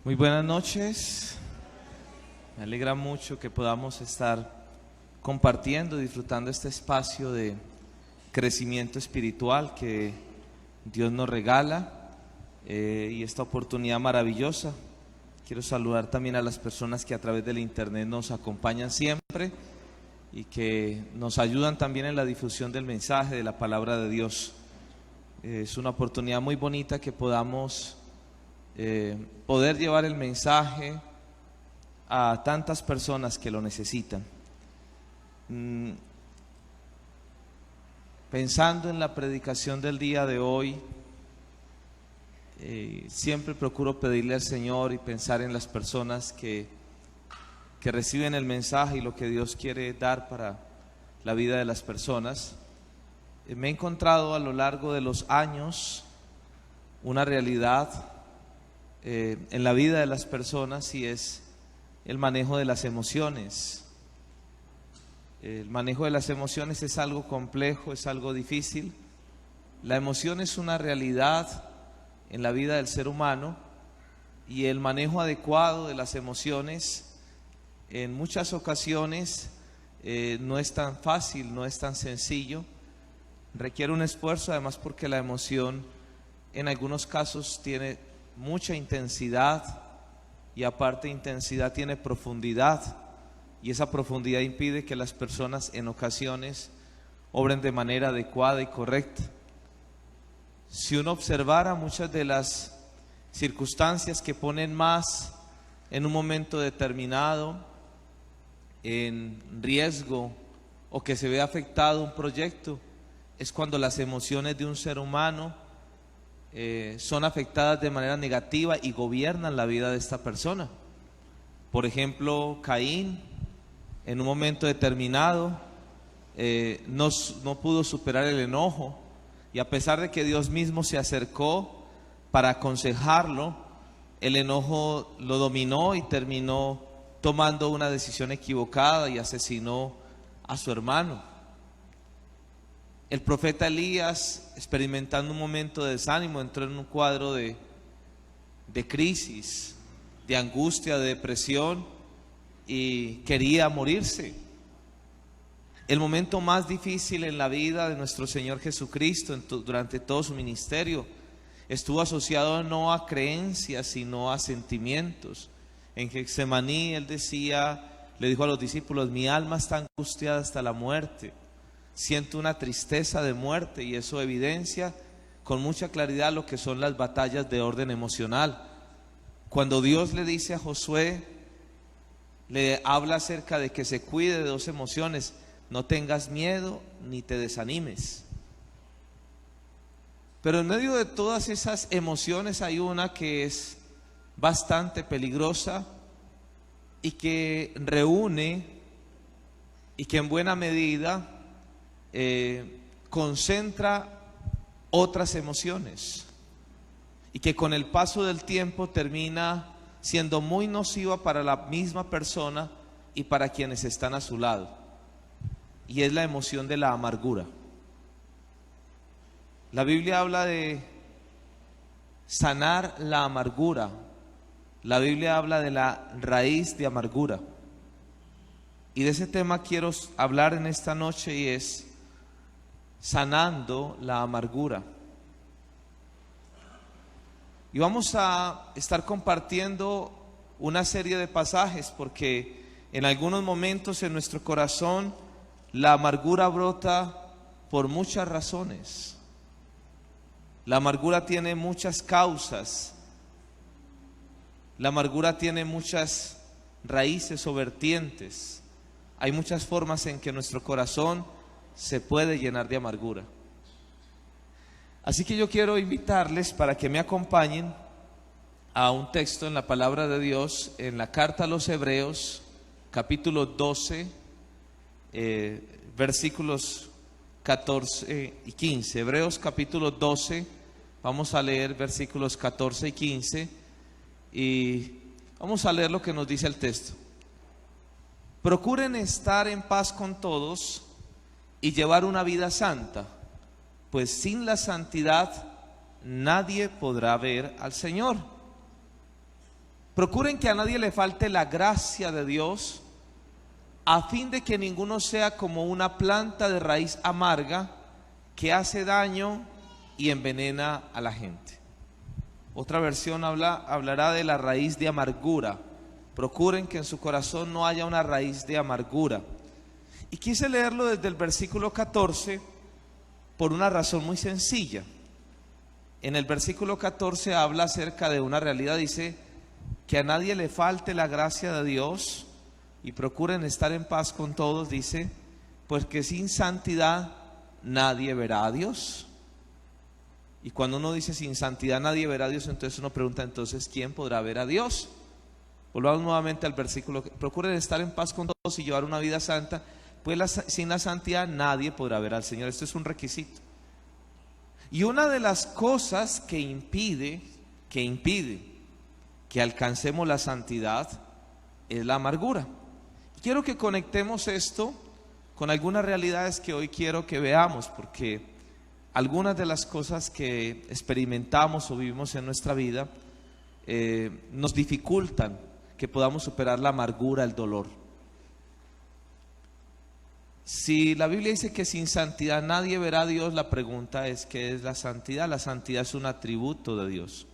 Muy buenas noches. Me alegra mucho que podamos estar compartiendo, disfrutando este espacio de crecimiento espiritual que Dios nos regala y esta oportunidad maravillosa. Quiero saludar también a las personas que a través del internet nos acompañan siempre y que nos ayudan también en la difusión del mensaje de la palabra de Dios. Es una oportunidad muy bonita que podamos poder llevar el mensaje a tantas personas que lo necesitan. Pensando en la predicación del día de hoy, siempre procuro pedirle al Señor y pensar en las personas que reciben el mensaje y lo que Dios quiere dar para la vida de las personas. Me he encontrado a lo largo de los años una realidad en la vida de las personas, y es el manejo de las emociones. El manejo de las emociones es algo complejo, es algo difícil. La emoción es una realidad en la vida del ser humano, y el manejo adecuado de las emociones en muchas ocasiones no es tan fácil, no es tan sencillo. Requiere un esfuerzo, además porque la emoción en algunos casos tiene mucha intensidad, y aparte de intensidad tiene profundidad, y esa profundidad impide que las personas en ocasiones obren de manera adecuada y correcta. Si uno observara muchas de las circunstancias que ponen más en un momento determinado en riesgo o que se ve afectado un proyecto, es cuando las emociones de un ser humano son afectadas de manera negativa y gobiernan la vida de esta persona. Por ejemplo, Caín en un momento determinado no pudo superar el enojo, y a pesar de que Dios mismo se acercó para aconsejarlo, el enojo lo dominó y terminó tomando una decisión equivocada y asesinó a su hermano. El profeta Elías, experimentando un momento de desánimo, entró en un cuadro de crisis, de angustia, de depresión, y quería morirse. El momento más difícil en la vida de nuestro Señor Jesucristo durante todo su ministerio estuvo asociado no a creencias sino a sentimientos. En Getsemaní Él le dijo a los discípulos: mi alma está angustiada hasta la muerte, siento una tristeza de muerte. Y eso evidencia con mucha claridad lo que son las batallas de orden emocional. Cuando Dios le dice a Josué, le habla acerca de que se cuide de dos emociones: no tengas miedo ni te desanimes. Pero en medio de todas esas emociones hay una que es bastante peligrosa y que reúne y que en buena medida concentra otras emociones, y que con el paso del tiempo termina siendo muy nociva para la misma persona y para quienes están a su lado, y es la emoción de la amargura. La Biblia habla de sanar la amargura. La Biblia habla de la raíz de amargura, y de ese tema quiero hablar en esta noche, y es sanando la amargura. Y vamos a estar compartiendo una serie de pasajes, porque en algunos momentos en nuestro corazón la amargura brota por muchas razones. La amargura tiene muchas causas. La amargura tiene muchas raíces o vertientes. Hay muchas formas en que nuestro corazón se puede llenar de amargura. Así que yo quiero invitarles para que me acompañen a un texto en la palabra de Dios, en la carta a los Hebreos, capítulo 12, versículos 14 y 15. Hebreos capítulo 12, vamos a leer versículos 14 y 15, y vamos a leer lo que nos dice el texto. Procuren estar en paz con todos y llevar una vida santa, pues sin la santidad nadie podrá ver al Señor. Procuren que a nadie le falte la gracia de Dios, a fin de que ninguno sea como una planta de raíz amarga que hace daño y envenena a la gente. Otra versión hablará de la raíz de amargura. Procuren que en su corazón no haya una raíz de amargura. Y quise leerlo desde el versículo 14 por una razón muy sencilla. En el versículo 14 habla acerca de una realidad, dice que a nadie le falte la gracia de Dios y procuren estar en paz con todos, dice, pues que sin santidad nadie verá a Dios. Y cuando uno dice sin santidad nadie verá a Dios, entonces uno pregunta, entonces ¿quién podrá ver a Dios? Volvamos nuevamente al versículo, procuren estar en paz con todos y llevar una vida santa, pues sin la santidad nadie podrá ver al Señor. Esto es un requisito. Y una de las cosas que impide que alcancemos la santidad es la amargura. Quiero que conectemos esto con algunas realidades que hoy quiero que veamos, porque algunas de las cosas que experimentamos o vivimos en nuestra vida nos dificultan que podamos superar la amargura, el dolor. Si la Biblia dice que sin santidad nadie verá a Dios, la pregunta es ¿qué es la santidad? La santidad es un atributo de Dios.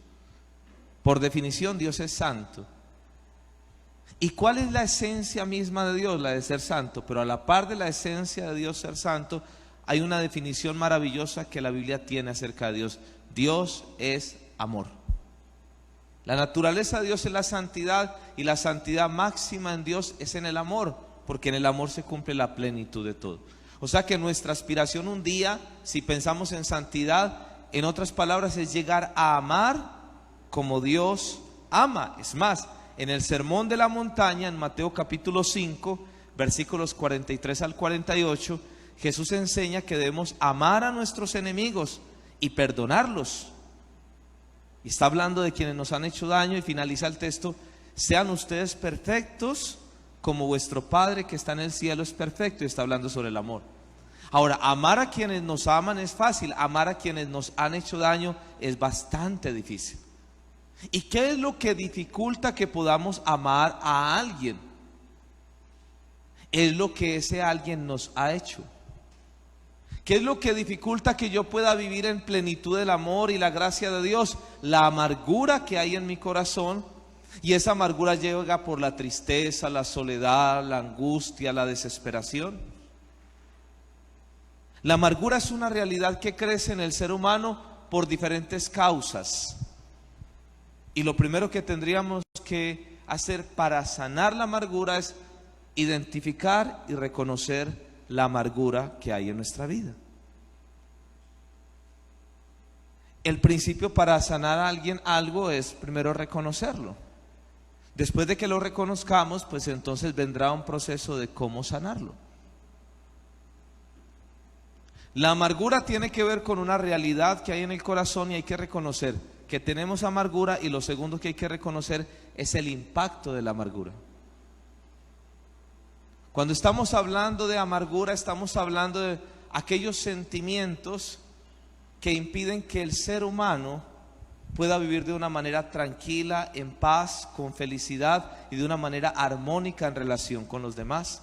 Por definición, Dios es santo. ¿Y cuál es la esencia misma de Dios? La de ser santo. Pero a la par de la esencia de Dios ser santo, hay una definición maravillosa que la Biblia tiene acerca de Dios. Dios es amor. La naturaleza de Dios es la santidad, y la santidad máxima en Dios es en el amor, porque en el amor se cumple la plenitud de todo. O sea que nuestra aspiración un día, si pensamos en santidad, en otras palabras, es llegar a amar como Dios ama. Es más, en el Sermón de la Montaña, en Mateo capítulo 5, versículos 43 al 48, Jesús enseña que debemos amar a nuestros enemigos y perdonarlos. Y está hablando de quienes nos han hecho daño, y finaliza el texto: sean ustedes perfectos como vuestro Padre que está en el cielo es perfecto. Y está hablando sobre el amor. Ahora, amar a quienes nos aman es fácil, amar a quienes nos han hecho daño es bastante difícil. ¿Y qué es lo que dificulta que podamos amar a alguien? Es lo que ese alguien nos ha hecho. ¿Qué es lo que dificulta que yo pueda vivir en plenitud del amor y la gracia de Dios? La amargura que hay en mi corazón. Y esa amargura llega por la tristeza, la soledad, la angustia, la desesperación. La amargura es una realidad que crece en el ser humano por diferentes causas. Y lo primero que tendríamos que hacer para sanar la amargura es identificar y reconocer la amargura que hay en nuestra vida. El principio para sanar a alguien algo es primero reconocerlo. Después de que lo reconozcamos, pues entonces vendrá un proceso de cómo sanarlo. La amargura tiene que ver con una realidad que hay en el corazón, y hay que reconocer que tenemos amargura, y lo segundo que hay que reconocer es el impacto de la amargura. Cuando estamos hablando de amargura, estamos hablando de aquellos sentimientos que impiden que el ser humano pueda vivir de una manera tranquila, en paz, con felicidad y de una manera armónica en relación con los demás.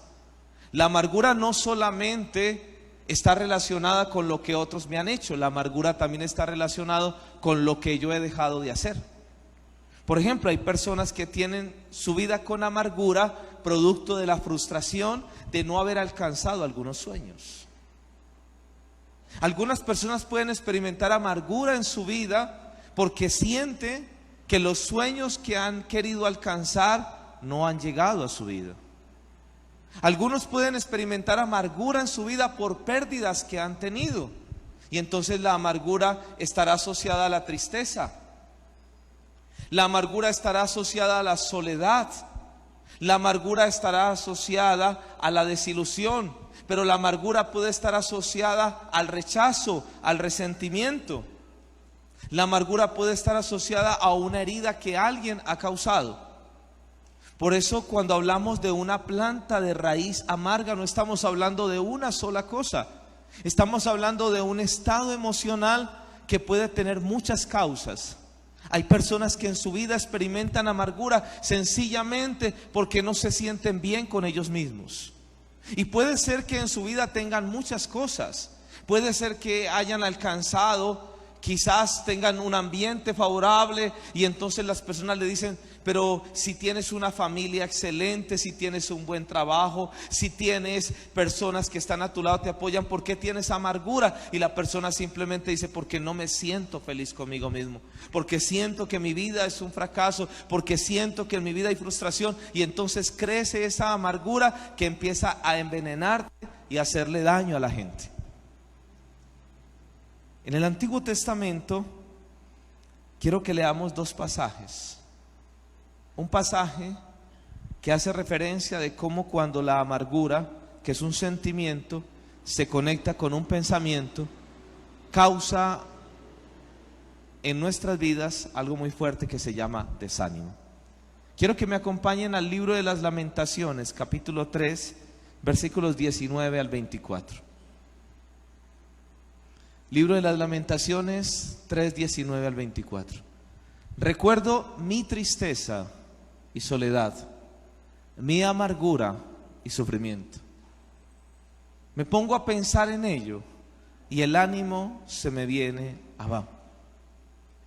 La amargura no solamente está relacionada con lo que otros me han hecho, la amargura también está relacionada con lo que yo he dejado de hacer. Por ejemplo, hay personas que tienen su vida con amargura producto de la frustración de no haber alcanzado algunos sueños. Algunas personas pueden experimentar amargura en su vida porque sienten que los sueños que han querido alcanzar no han llegado a su vida. Algunos pueden experimentar amargura en su vida por pérdidas que han tenido, y entonces la amargura estará asociada a la tristeza. La amargura estará asociada a la soledad. La amargura estará asociada a la desilusión. Pero la amargura puede estar asociada al rechazo, al resentimiento. La amargura puede estar asociada a una herida que alguien ha causado. Por eso, cuando hablamos de una planta de raíz amarga, no estamos hablando de una sola cosa. Estamos hablando de un estado emocional que puede tener muchas causas. Hay personas que en su vida experimentan amargura sencillamente porque no se sienten bien con ellos mismos. Y puede ser que en su vida tengan muchas cosas. Puede ser que hayan alcanzado, quizás tengan un ambiente favorable y entonces las personas le dicen: pero si tienes una familia excelente, si tienes un buen trabajo, si tienes personas que están a tu lado, te apoyan, ¿por qué tienes amargura? Y la persona simplemente dice: porque no me siento feliz conmigo mismo, porque siento que mi vida es un fracaso, porque siento que en mi vida hay frustración. Y entonces crece esa amargura que empieza a envenenarte y a hacerle daño a la gente. En el Antiguo Testamento quiero que leamos dos pasajes. Un pasaje que hace referencia de cómo cuando la amargura, que es un sentimiento, se conecta con un pensamiento, causa en nuestras vidas algo muy fuerte que se llama desánimo. Quiero que me acompañen al libro de las Lamentaciones, capítulo 3, versículos 19 al 24. Libro de las Lamentaciones 3, 19 al 24. Recuerdo mi tristeza y soledad, mi amargura y sufrimiento. Me pongo a pensar en ello y el ánimo se me viene abajo.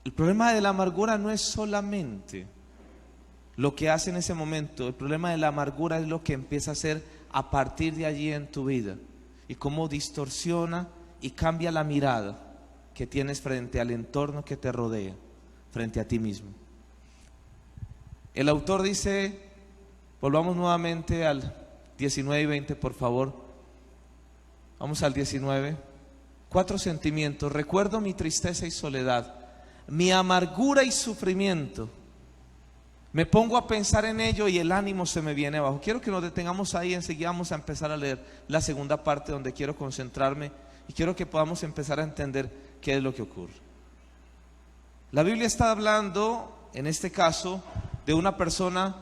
El problema de la amargura no es solamente lo que hace en ese momento. El problema de la amargura es lo que empieza a hacer a partir de allí en tu vida y cómo distorsiona y cambia la mirada que tienes frente al entorno que te rodea, frente a ti mismo. El autor dice, volvamos nuevamente al 19 y 20, por favor. Vamos al 19. 4 sentimientos. Recuerdo mi tristeza y soledad, mi amargura y sufrimiento. Me pongo a pensar en ello y el ánimo se me viene abajo. Quiero que nos detengamos ahí, enseguida vamos a empezar a leer la segunda parte donde quiero concentrarme y quiero que podamos empezar a entender qué es lo que ocurre. La Biblia está hablando, en este caso, de una persona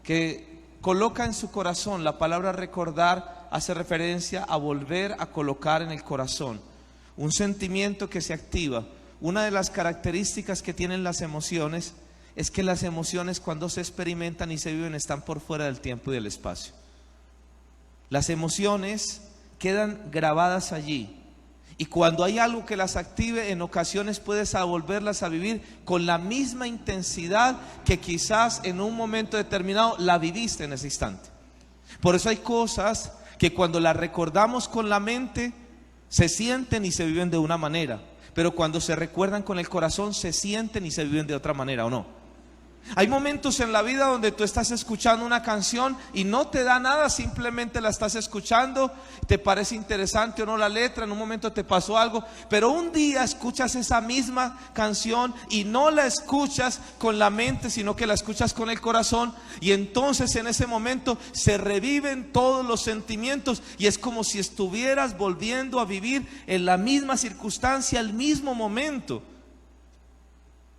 que coloca en su corazón. La palabra recordar hace referencia a volver a colocar en el corazón un sentimiento que se activa. Una de las características que tienen las emociones es que las emociones, cuando se experimentan y se viven, están por fuera del tiempo y del espacio. Las emociones quedan grabadas allí. Y cuando hay algo que las active, en ocasiones puedes volverlas a vivir con la misma intensidad que quizás en un momento determinado la viviste en ese instante. Por eso hay cosas que cuando las recordamos con la mente se sienten y se viven de una manera, pero cuando se recuerdan con el corazón se sienten y se viven de otra manera, ¿o no? Hay momentos en la vida donde tú estás escuchando una canción y no te da nada, simplemente la estás escuchando, te parece interesante o no la letra, en un momento te pasó algo, pero un día escuchas esa misma canción y no la escuchas con la mente, sino que la escuchas con el corazón, y entonces en ese momento se reviven todos los sentimientos y es como si estuvieras volviendo a vivir en la misma circunstancia, el mismo momento.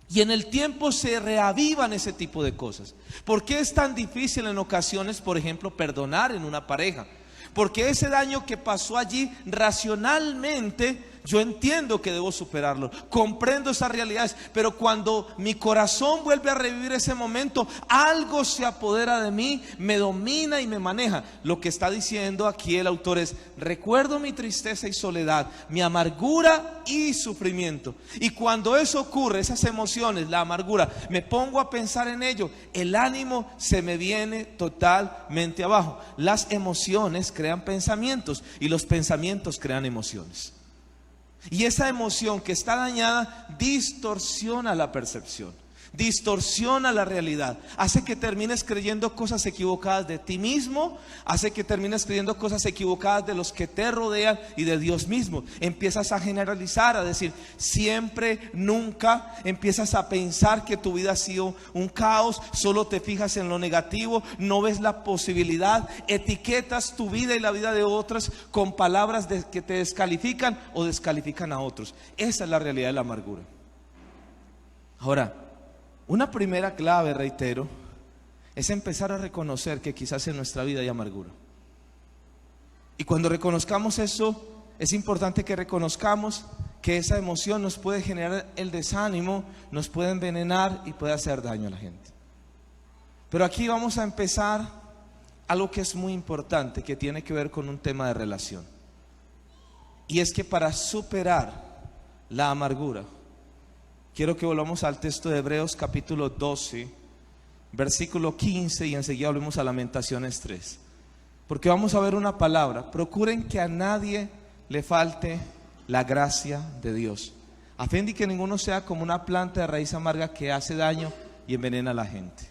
Y en el tiempo se reavivan ese tipo de cosas. ¿Por qué es tan difícil en ocasiones, por ejemplo, perdonar en una pareja? Porque ese daño que pasó allí, racionalmente yo entiendo que debo superarlo, comprendo esas realidades, pero cuando mi corazón vuelve a revivir ese momento, algo se apodera de mí, me domina y me maneja. Lo que está diciendo aquí el autor es: recuerdo mi tristeza y soledad, mi amargura y sufrimiento. Y cuando eso ocurre, esas emociones, la amargura, me pongo a pensar en ello, el ánimo se me viene totalmente abajo. Las emociones crean pensamientos y los pensamientos crean emociones. Y esa emoción que está dañada distorsiona la percepción, distorsiona la realidad, hace que termines creyendo cosas equivocadas de ti mismo, hace que termines creyendo cosas equivocadas de los que te rodean y de Dios mismo. Empiezas a generalizar, a decir siempre, nunca, empiezas a pensar que tu vida ha sido un caos, solo te fijas en lo negativo, no ves la posibilidad, etiquetas tu vida y la vida de otros con palabras que te descalifican o descalifican a otros. Esa es la realidad de la amargura. Ahora, una primera clave, reitero, es empezar a reconocer que quizás en nuestra vida hay amargura. Y cuando reconozcamos eso, es importante que reconozcamos que esa emoción nos puede generar el desánimo, nos puede envenenar y puede hacer daño a la gente. Pero aquí vamos a empezar algo que es muy importante, que tiene que ver con un tema de relación. Y es que para superar la amargura, quiero que volvamos al texto de Hebreos capítulo 12, versículo 15, y enseguida volvemos a Lamentaciones 3. Porque vamos a ver una palabra: procuren que a nadie le falte la gracia de Dios, a fin de que ninguno sea como una planta de raíz amarga que hace daño y envenena a la gente.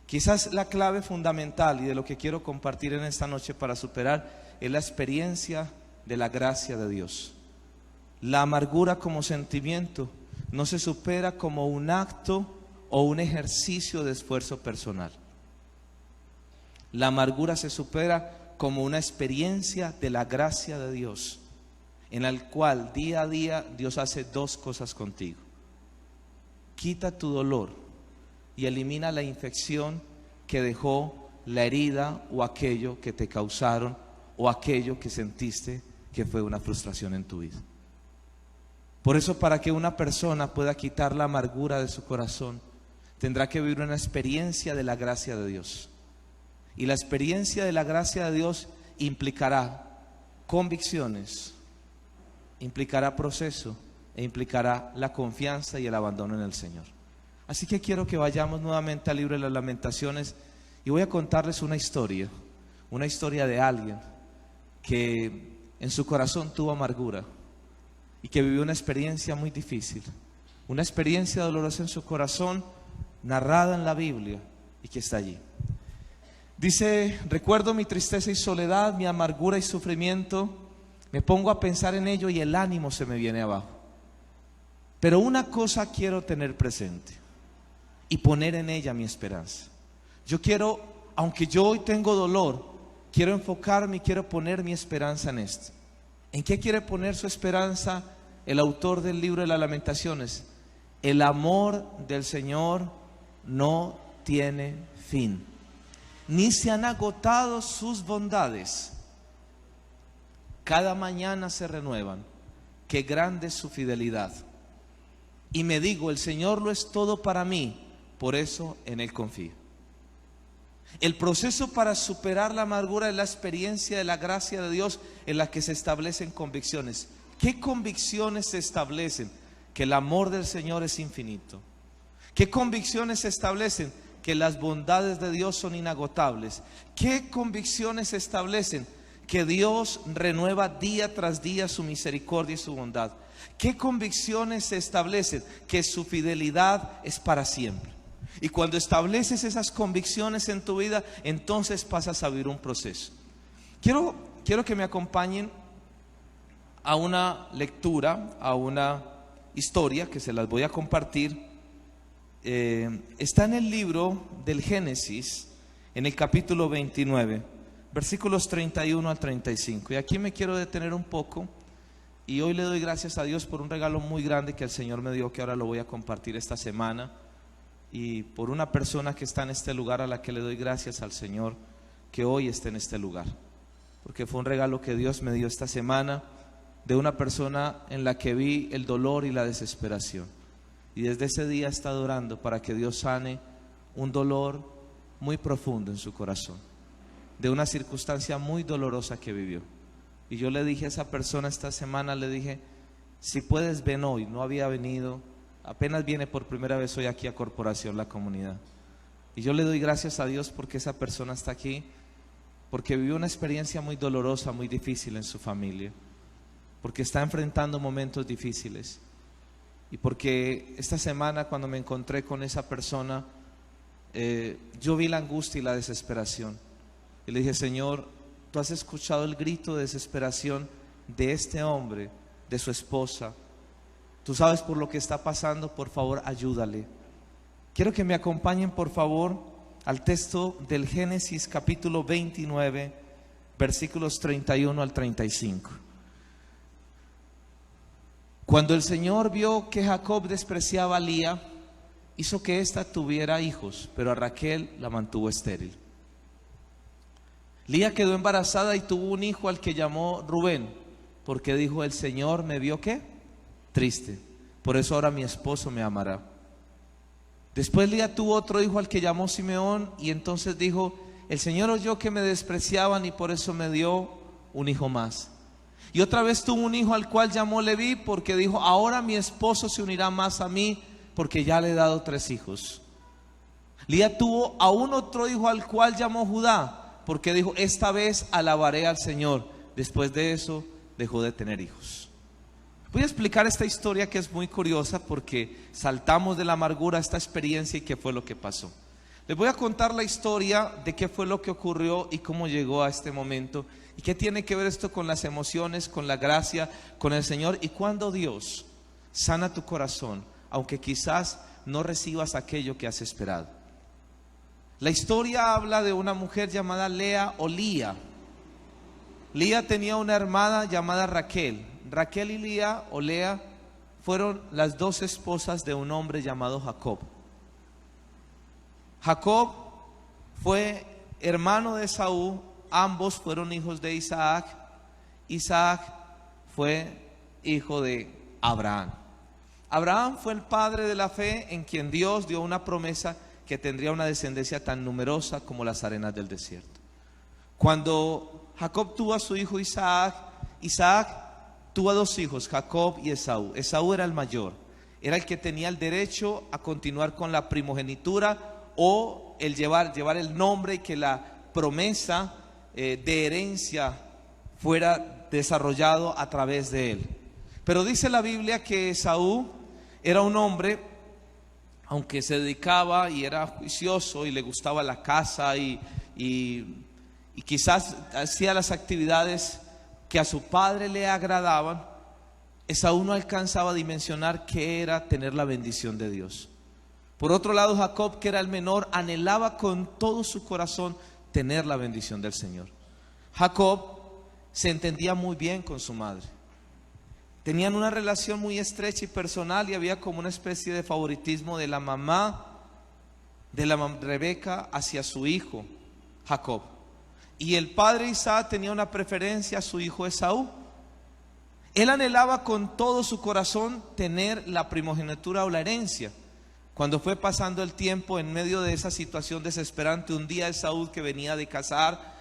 Quizás la clave fundamental y de lo que quiero compartir en esta noche para superar es la experiencia de la gracia de Dios. La amargura como sentimiento no se supera como un acto o un ejercicio de esfuerzo personal. La amargura se supera como una experiencia de la gracia de Dios, en la cual día a día Dios hace dos cosas contigo: quita tu dolor y elimina la infección que dejó la herida o aquello que te causaron o aquello que sentiste que fue una frustración en tu vida. Por eso, para que una persona pueda quitar la amargura de su corazón, tendrá que vivir una experiencia de la gracia de Dios. Y la experiencia de la gracia de Dios implicará convicciones, implicará proceso e implicará la confianza y el abandono en el Señor. Así que quiero que vayamos nuevamente al libro de las Lamentaciones y voy a contarles una historia de alguien que en su corazón tuvo amargura y que vivió una experiencia muy difícil, una experiencia dolorosa en su corazón, narrada en la Biblia y que está allí. Dice: recuerdo mi tristeza y soledad, mi amargura y sufrimiento, me pongo a pensar en ello y el ánimo se me viene abajo. Pero una cosa quiero tener presente y poner en ella mi esperanza. Yo quiero, aunque yo hoy tengo dolor, quiero enfocarme y quiero poner mi esperanza en esto. ¿En qué quiere poner su esperanza el autor del libro de las Lamentaciones? El amor del Señor no tiene fin, ni se han agotado sus bondades. Cada mañana se renuevan, qué grande es su fidelidad. Y me digo: el Señor lo es todo para mí, por eso en Él confío. El proceso para superar la amargura es la experiencia de la gracia de Dios, en la que se establecen convicciones. ¿Qué convicciones se establecen? Que el amor del Señor es infinito. ¿Qué convicciones se establecen? Que las bondades de Dios son inagotables. ¿Qué convicciones se establecen? Que Dios renueva día tras día su misericordia y su bondad. ¿Qué convicciones se establecen? Que su fidelidad es para siempre. Y cuando estableces esas convicciones en tu vida, entonces pasas a vivir un proceso. Quiero que me acompañen a una lectura, a una historia que se las voy a compartir. Está en el libro del Génesis, en el capítulo 29, versículos 31 al 35. Y aquí me quiero detener un poco. Y hoy le doy gracias a Dios por un regalo muy grande que el Señor me dio, que ahora lo voy a compartir esta semana. Y por una persona que está en este lugar, a la que le doy gracias al Señor que hoy esté en este lugar, porque fue un regalo que Dios me dio esta semana, de una persona en la que vi el dolor y la desesperación. Y desde ese día he estado orando para que Dios sane un dolor muy profundo en su corazón, de una circunstancia muy dolorosa que vivió. Y yo le dije a esa persona esta semana, le dije: si puedes, ven hoy. No había venido, apenas viene por primera vez hoy aquí a Corporación La Comunidad. Y yo le doy gracias a Dios porque esa persona está aquí, porque vivió una experiencia muy dolorosa, muy difícil en su familia, porque está enfrentando momentos difíciles. Y porque esta semana, cuando me encontré con esa persona, yo vi la angustia y la desesperación. Y le dije: Señor, tú has escuchado el grito de desesperación de este hombre, de su esposa. Tú sabes por lo que está pasando, por favor, ayúdale. Quiero que me acompañen, por favor, al texto del Génesis capítulo 29, versículos 31 al 35. Cuando el Señor vio que Jacob despreciaba a Lía, hizo que ésta tuviera hijos, pero a Raquel la mantuvo estéril. Lía quedó embarazada y tuvo un hijo al que llamó Rubén, porque dijo: el Señor me vio ¿qué? triste. Por eso ahora mi esposo me amará. Después Lía tuvo otro hijo al que llamó Simeón, y entonces dijo: el Señor oyó que me despreciaban y por eso me dio un hijo más. Y otra vez tuvo un hijo al cual llamó Leví, porque dijo: ahora mi esposo se unirá más a mí, porque ya le he dado 3 hijos. Lía tuvo aún otro hijo al cual llamó Judá, porque dijo: esta vez alabaré al Señor. Después de eso dejó de tener hijos. Voy a explicar esta historia, que es muy curiosa, porque saltamos de la amargura a esta experiencia y qué fue lo que pasó. Les voy a contar la historia de qué fue lo que ocurrió y cómo llegó a este momento, y qué tiene que ver esto con las emociones, con la gracia, con el Señor, y cuando Dios sana tu corazón, aunque quizás no recibas aquello que has esperado. La historia habla de una mujer llamada Lea o Lía. Lía tenía una hermana llamada Raquel. Raquel y Lía o Lea fueron las 2 esposas de un hombre llamado Jacob. Jacob fue hermano de Esaú, ambos fueron hijos de Isaac. Isaac fue hijo de Abraham. Abraham fue el padre de la fe, en quien Dios dio una promesa que tendría una descendencia tan numerosa como las arenas del desierto. Cuando Jacob tuvo a su hijo Isaac, Isaac tuvo a 2 hijos, Jacob y Esaú. Esaú era el mayor, era el que tenía el derecho a continuar con la primogenitura, o el llevar el nombre, y que la promesa de herencia fuera desarrollado a través de él. Pero dice la Biblia que Esaú era un hombre, aunque se dedicaba y era juicioso y le gustaba la caza y quizás hacía las actividades que a su padre le agradaban, Esaú no alcanzaba a dimensionar qué era tener la bendición de Dios. Por otro lado, Jacob, que era el menor, anhelaba con todo su corazón tener la bendición del Señor. Jacob se entendía muy bien con su madre. Tenían una relación muy estrecha y personal, y había como una especie de favoritismo de la mamá de Rebeca hacia su hijo Jacob. Y el padre Isaac tenía una preferencia a su hijo Esaú. Él anhelaba con todo su corazón tener la primogenitura o la herencia. Cuando fue pasando el tiempo, en medio de esa situación desesperante, un día Esaú, que venía de cazar,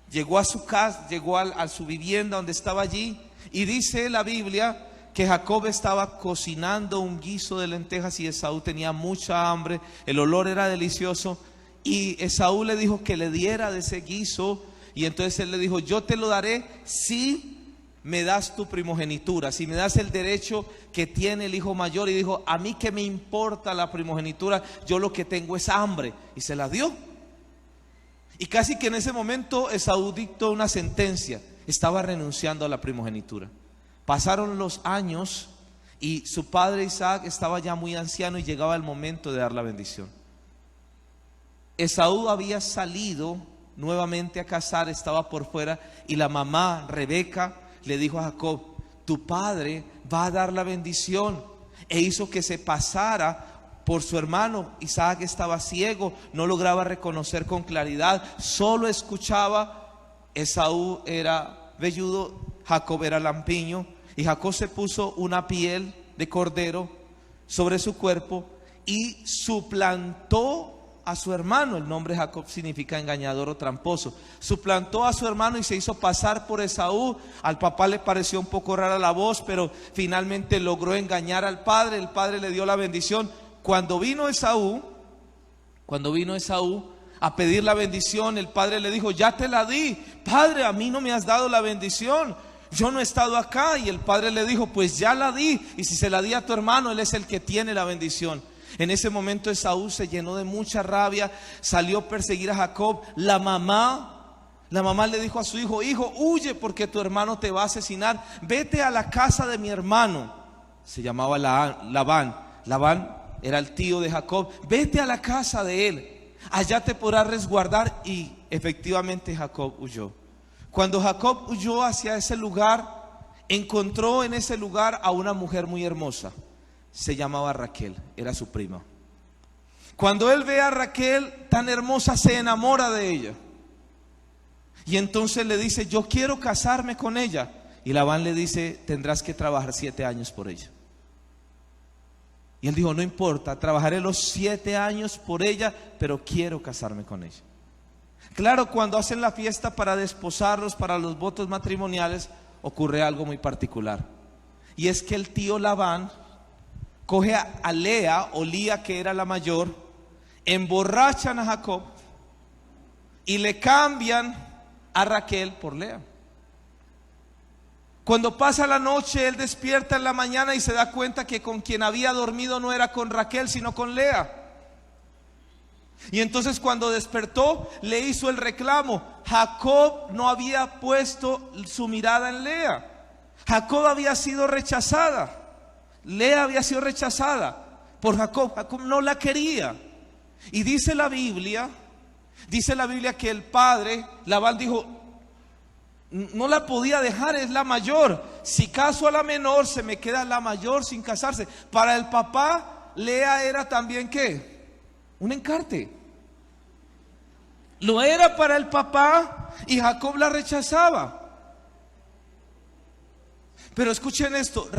llegó a su casa, llegó a su vivienda donde estaba allí, y dice la Biblia que Jacob estaba cocinando un guiso de lentejas y Esaú tenía mucha hambre, el olor era delicioso, y Esaú le dijo que le diera de ese guiso, y entonces él le dijo: yo te lo daré si me das tu primogenitura, si me das el derecho que tiene el hijo mayor. Y dijo: a mí qué me importa la primogenitura, yo lo que tengo es hambre. Y se la dio. Y casi que en ese momento Esaú dictó una sentencia, estaba renunciando a la primogenitura. Pasaron los años y su padre Isaac estaba ya muy anciano, y llegaba el momento de dar la bendición. Esaú había salido nuevamente a cazar, estaba por fuera, y la mamá Rebeca le dijo a Jacob: tu padre va a dar la bendición. E hizo que se pasara por su hermano. Isaac estaba ciego, no lograba reconocer con claridad, solo escuchaba. Esaú era velludo, Jacob era lampiño, y Jacob se puso una piel de cordero sobre su cuerpo y suplantó a su hermano. El nombre Jacob significa engañador o tramposo. Suplantó a su hermano y se hizo pasar por Esaú. Al papá le pareció un poco rara la voz, pero finalmente logró engañar al padre. El padre le dio la bendición. Cuando vino Esaú a pedir la bendición, el padre le dijo: ya te la di. Padre, a mí no me has dado la bendición, yo no he estado acá. Y el padre le dijo: pues ya la di, y si se la di a tu hermano, él es el que tiene la bendición. En ese momento Esaú se llenó de mucha rabia, salió a perseguir a Jacob. La mamá le dijo a su hijo: hijo, huye porque tu hermano te va a asesinar, vete a la casa de mi hermano. Se llamaba Labán. Labán era el tío de Jacob. Vete a la casa de él, allá te podrás resguardar. Y efectivamente Jacob huyó. Cuando Jacob huyó hacia ese lugar, encontró en ese lugar a una mujer muy hermosa. Se llamaba Raquel, era su prima. Cuando él ve a Raquel tan hermosa, se enamora de ella. Y entonces le dice: yo quiero casarme con ella. Y Labán le dice: tendrás que trabajar 7 años por ella. Y él dijo, no importa, trabajaré los 7 años por ella, pero quiero casarme con ella. Claro, cuando hacen la fiesta para desposarlos, para los votos matrimoniales, ocurre algo muy particular. Y es que el tío Labán coge a Lea, o Lía, que era la mayor, emborrachan a Jacob y le cambian a Raquel por Lea. Cuando pasa la noche, él despierta en la mañana y se da cuenta que con quien había dormido no era con Raquel, sino con Lea. Y entonces cuando despertó, le hizo el reclamo. Jacob no había puesto su mirada en Lea. Jacob había sido rechazada. Lea había sido rechazada por Jacob. Jacob no la quería. Y dice la Biblia que el padre, Labán, dijo, no la podía dejar, es la mayor. Si caso a la menor, se me queda la mayor sin casarse. Para el papá, Lea era también, ¿qué? Un encarte. Lo era para el papá y Jacob la rechazaba. Pero escuchen esto,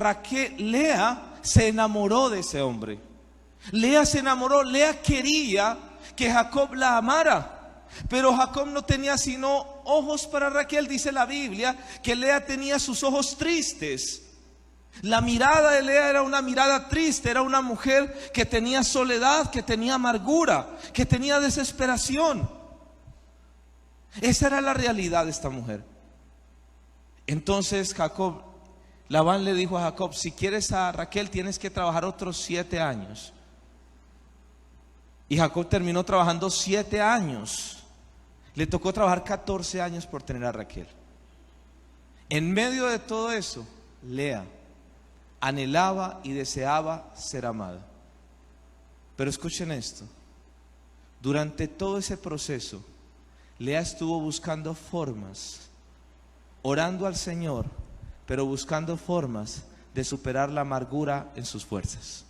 Lea se enamoró de ese hombre. Lea se enamoró, Lea quería que Jacob la amara. Pero Jacob no tenía sino ojos para Raquel. Dice la Biblia que Lea tenía sus ojos tristes. La mirada de Lea era una mirada triste. Era una mujer que tenía soledad, que tenía amargura, que tenía desesperación. Esa era la realidad de esta mujer. Entonces Labán le dijo a Jacob, si quieres a Raquel tienes que trabajar otros 7 años. Y Jacob terminó trabajando 7 años. Le tocó trabajar 14 años por tener a Raquel. En medio de todo eso, Lea anhelaba y deseaba ser amada. Pero escuchen esto, durante todo ese proceso, Lea estuvo buscando formas, orando al Señor, pero buscando formas de superar la amargura en sus fuerzas.